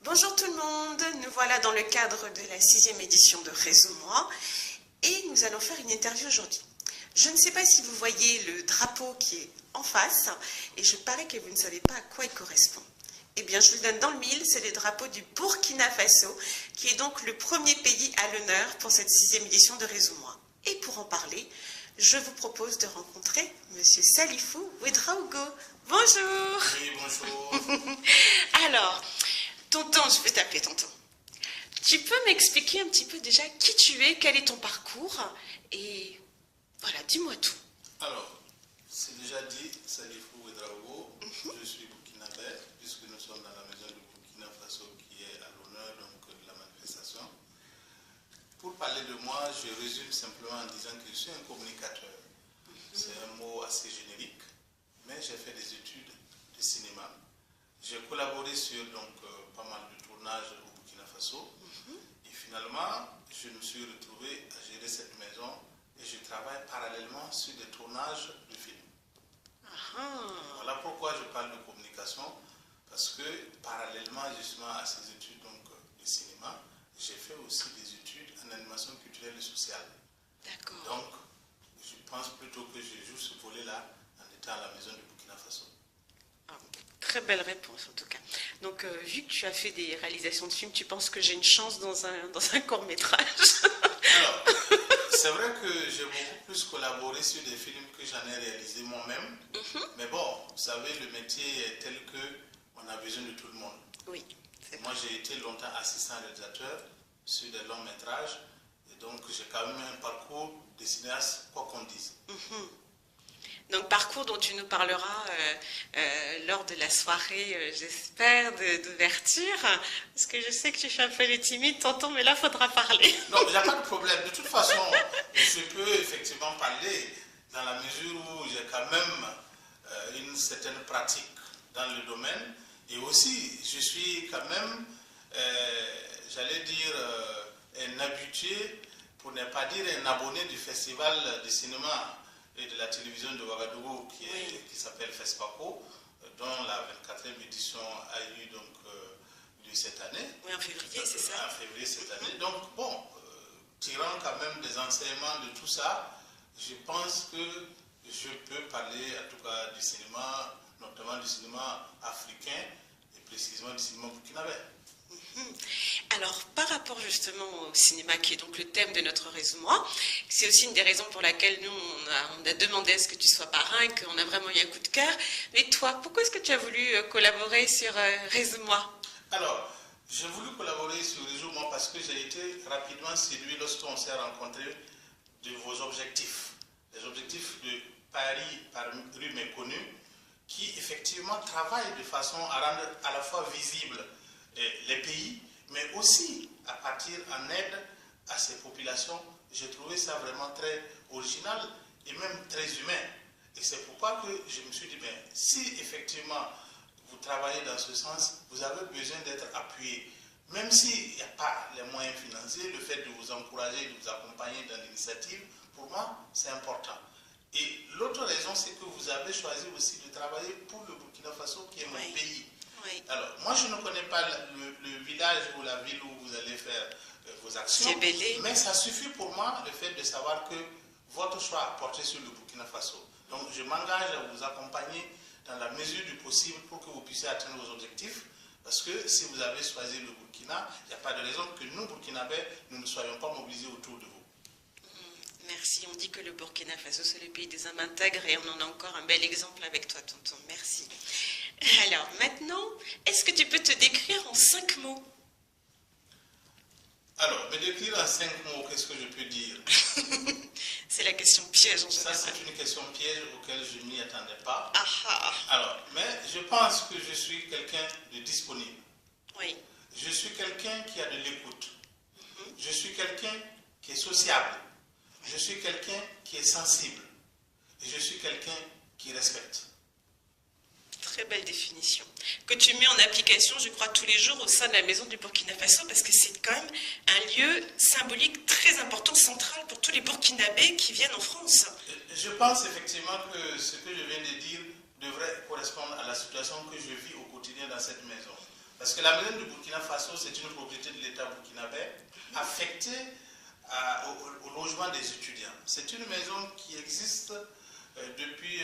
Bonjour tout le monde, nous voilà dans le cadre de la 6e édition de Réseau-moi et nous allons faire une interview aujourd'hui. Je ne sais pas si vous voyez le drapeau qui est en face et je parie que vous ne savez pas à quoi il correspond. Eh bien, je vous le donne dans le mille, c'est le drapeau du Burkina Faso qui est donc le premier pays à l'honneur pour cette 6e édition de Réseau-moi. Et pour en parler, je vous propose de rencontrer Monsieur Salifou Ouedraogo. Bonjour. Oui, bonjour. Alors, tonton, je vais t'appeler tonton. Tu peux m'expliquer un petit peu déjà qui tu es, quel est ton parcours et voilà, dis-moi tout. Alors, c'est déjà dit, Salifou Ouedraogo, je suis burkinabé, puisque nous sommes dans la maison du Burkina Faso qui est à l'honneur de la manifestation. Pour parler de moi, je résume simplement en disant que je suis un communicateur. C'est un mot assez générique, mais j'ai fait des études de cinéma. J'ai collaboré sur pas mal de tournages au Burkina Faso. Et finalement, je me suis retrouvé à gérer cette maison et je travaille parallèlement sur des tournages de films. Voilà pourquoi je parle de communication, parce que parallèlement justement à ces études de cinéma, j'ai fait aussi des études en animation culturelle et sociale. D'accord. Donc, je pense plutôt que je joue ce volet-là en étant à la maison du Burkina Faso. Très belle réponse en tout cas. Donc, vu que tu as fait des réalisations de films, tu penses que j'ai une chance dans un court-métrage? Alors, c'est vrai que j'ai beaucoup plus collaboré sur des films que j'en ai réalisés moi-même. Mais bon, vous savez, le métier est tel qu'on a besoin de tout le monde. Oui. Moi, j'ai été longtemps assistant réalisateur sur des longs métrages. Et donc, j'ai quand même un parcours de cinéaste, quoi qu'on dise. Donc, parcours dont tu nous parleras lors de la soirée, j'espère, d'ouverture. Parce que je sais que tu fais un peu le timide, tonton, mais là, il faudra parler. Non, il n'y a pas de problème. De toute façon, je peux effectivement parler dans la mesure où j'ai quand même une certaine pratique dans le domaine. Et aussi, je suis quand même, j'allais dire, un habitué, pour ne pas dire un abonné du festival de cinéma et de la télévision de Ouagadougou qui s'appelle FESPACO, dont la 24e édition a eu lieu cette année. Oui, en février, c'est ça. En février cette année. Donc, bon, tirant quand même des enseignements de tout ça, je pense que je peux parler en tout cas du cinéma, notamment du cinéma africain et précisément du cinéma burkinabé. Alors, par rapport justement au cinéma, qui est donc le thème de notre Réseau-moi, c'est aussi une des raisons pour laquelle nous, on a demandé à ce que tu sois parrain, qu'on a vraiment eu un coup de cœur. Mais toi, pourquoi est-ce que tu as voulu collaborer sur Réseau-moi? Alors, j'ai voulu collaborer sur Réseau-moi parce que j'ai été rapidement séduit lorsqu'on s'est rencontré de vos objectifs. Les objectifs de Paris par rue méconnue, qui effectivement travaillent de façon à rendre à la fois visible les pays, mais aussi à partir en aide à ces populations. J'ai trouvé ça vraiment très original et même très humain. Et c'est pourquoi que je me suis dit, ben, si effectivement vous travaillez dans ce sens, vous avez besoin d'être appuyé. Même s'il n'y a pas les moyens financiers, le fait de vous encourager, de vous accompagner dans l'initiative, pour moi, c'est important. Et l'autre raison, c'est que vous avez choisi aussi de travailler pour le Burkina Faso, qui est mon pays. Oui. Alors, moi, je ne connais pas le village ou la ville où vous allez faire vos actions, mais ça suffit pour moi le fait de savoir que votre choix a porté sur le Burkina Faso. Donc, je m'engage à vous accompagner dans la mesure du possible pour que vous puissiez atteindre vos objectifs. Parce que si vous avez choisi le Burkina, il n'y a pas de raison que nous, Burkinabés, nous ne soyons pas mobilisés autour de vous. Merci. On dit que le Burkina Faso, c'est le pays des hommes intègres et on en a encore un bel exemple avec toi, tonton. Merci. Alors, maintenant, est-ce que tu peux te décrire en 5 mots? Alors, me décrire en 5 mots, qu'est-ce que je peux dire? C'est la question piège en général. Ça, c'est une question piège auquel je ne m'y attendais pas. Ah. Alors, mais je pense que je suis quelqu'un de disponible. Oui. Je suis quelqu'un qui a de l'écoute. Je suis quelqu'un qui est sociable. Je suis quelqu'un qui est sensible. Et je suis quelqu'un qui respecte. Très belle définition. Que tu mets en application, je crois, tous les jours au sein de la maison du Burkina Faso, parce que c'est quand même un lieu symbolique très important, central pour tous les Burkinabés qui viennent en France. Je pense effectivement que ce que je viens de dire devrait correspondre à la situation que je vis au quotidien dans cette maison. Parce que la maison du Burkina Faso, c'est une propriété de l'État burkinabé affectée au logement des étudiants. C'est une maison qui existe depuis,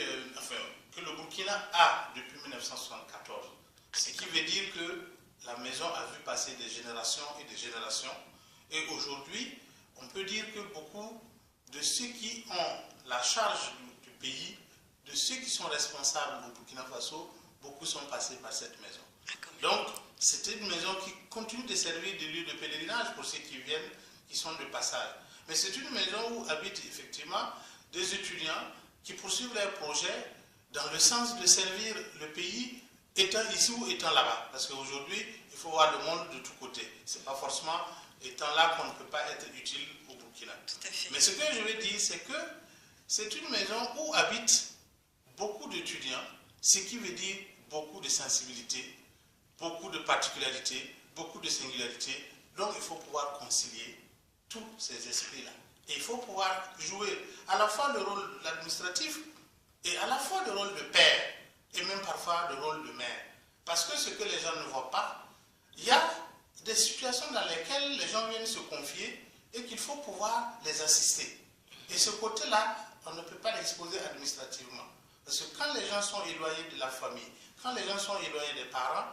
que le Burkina a depuis 1974. Ce qui veut dire que la maison a vu passer des générations et des générations. Et aujourd'hui, on peut dire que beaucoup de ceux qui ont la charge du pays, de ceux qui sont responsables au Burkina Faso, beaucoup sont passés par cette maison. Donc, c'était une maison qui continue de servir de lieu de pèlerinage pour ceux qui viennent, qui sont de passage. Mais c'est une maison où habitent effectivement des étudiants qui poursuivent leurs projets dans le sens de servir le pays, étant ici ou étant là-bas. Parce qu'aujourd'hui, il faut voir le monde de tous côtés. Ce n'est pas forcément étant là qu'on ne peut pas être utile au Burkina. Tout à fait. Mais ce que je veux dire, c'est que c'est une maison où habitent beaucoup d'étudiants, ce qui veut dire beaucoup de sensibilité, beaucoup de particularités, beaucoup de singularités. Donc il faut pouvoir concilier tous ces esprits-là. Et il faut pouvoir jouer à la fois le rôle administratif et à la fois le rôle de père et même parfois le rôle de mère. Parce que ce que les gens ne voient pas, il y a des situations dans lesquelles les gens viennent se confier et qu'il faut pouvoir les assister. Et ce côté-là, on ne peut pas l'exposer administrativement. Parce que quand les gens sont éloignés de la famille, quand les gens sont éloignés des parents,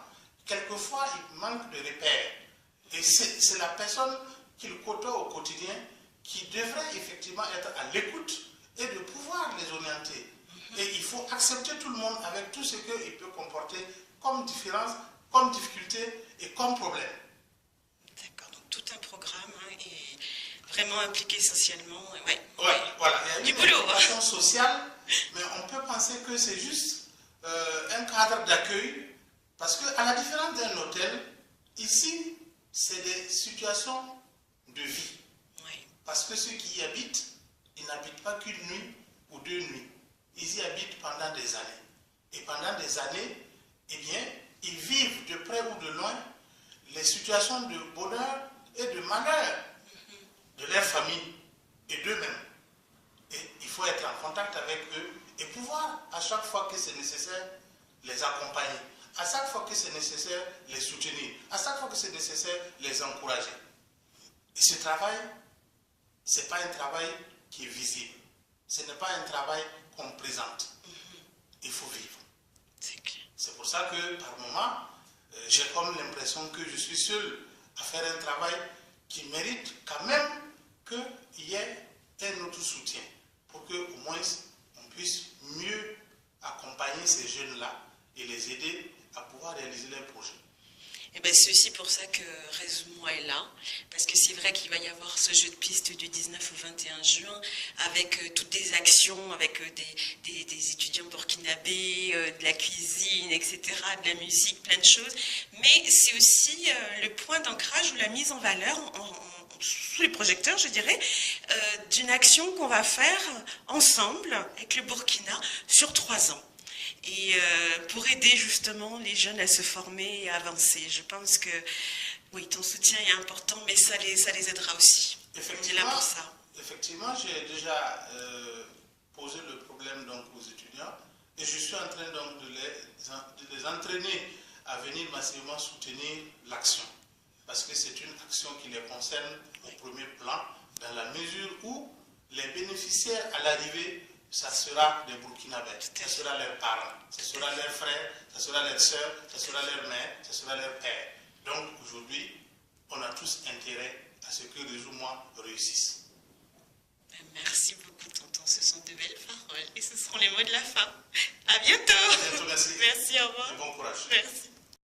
quelquefois ils manquent de repères. Et c'est la personne qu'ils côtoient au quotidien qui devrait effectivement être à l'écoute et de pouvoir les orienter. Et il faut accepter tout le monde avec tout ce qu'il peut comporter comme différence, comme difficulté et comme problème. D'accord, donc tout un programme et vraiment impliqué socialement. Ouais, voilà, il y a du boulot. Une implication sociale, mais on peut penser que c'est juste un cadre d'accueil, parce qu'à la différence d'un hôtel, ici, c'est des situations de vie. Oui. Parce que ceux qui y habitent, ils n'habitent pas qu'une nuit ou 2 nuits. Ils y habitent pendant des années. Et pendant des années, eh bien, ils vivent de près ou de loin les situations de bonheur et de malheur de leur famille et d'eux-mêmes. Et il faut être en contact avec eux et pouvoir, à chaque fois que c'est nécessaire, les accompagner. À chaque fois que c'est nécessaire, les soutenir. À chaque fois que c'est nécessaire, les encourager. Et ce travail, ce n'est pas un travail qui est visible. Ce n'est pas un travail qu'on présente. Il faut vivre. C'est clair. C'est pour ça que, par moment, j'ai comme l'impression que je suis seul à faire un travail qui mérite quand même qu'il y ait un autre soutien pour qu'au moins on puisse mieux accompagner ces jeunes-là et les aider à pouvoir réaliser leurs projets. Et bien c'est aussi pour ça que Résume-moi est là, parce que c'est vrai qu'il va y avoir ce jeu de piste du 19 au 21 juin, avec toutes des actions, avec des étudiants burkinabés, de la cuisine, etc., de la musique, plein de choses. Mais c'est aussi le point d'ancrage ou la mise en valeur, sous les projecteurs, je dirais, d'une action qu'on va faire ensemble avec le Burkina sur 3 ans. Et pour aider justement les jeunes à se former et à avancer. Je pense que oui, ton soutien est important, mais ça les aidera aussi. On est là pour ça. Effectivement, j'ai déjà posé le problème donc, aux étudiants et je suis en train donc, de les entraîner à venir massivement soutenir l'action. Parce que c'est une action qui les concerne au premier plan, dans la mesure où les bénéficiaires à l'arrivée, ça sera des Burkinabés, ça sera leurs parents, ça sera leurs frères, ça sera leurs sœurs, ça sera leurs mères, ça sera leurs pères. Donc aujourd'hui, on a tous intérêt à ce que Résume-moi réussisse. Merci beaucoup, tonton. Ce sont de belles paroles et ce seront les mots de la fin. À bientôt. À bientôt, merci. Merci, au revoir. Et bon courage. Merci.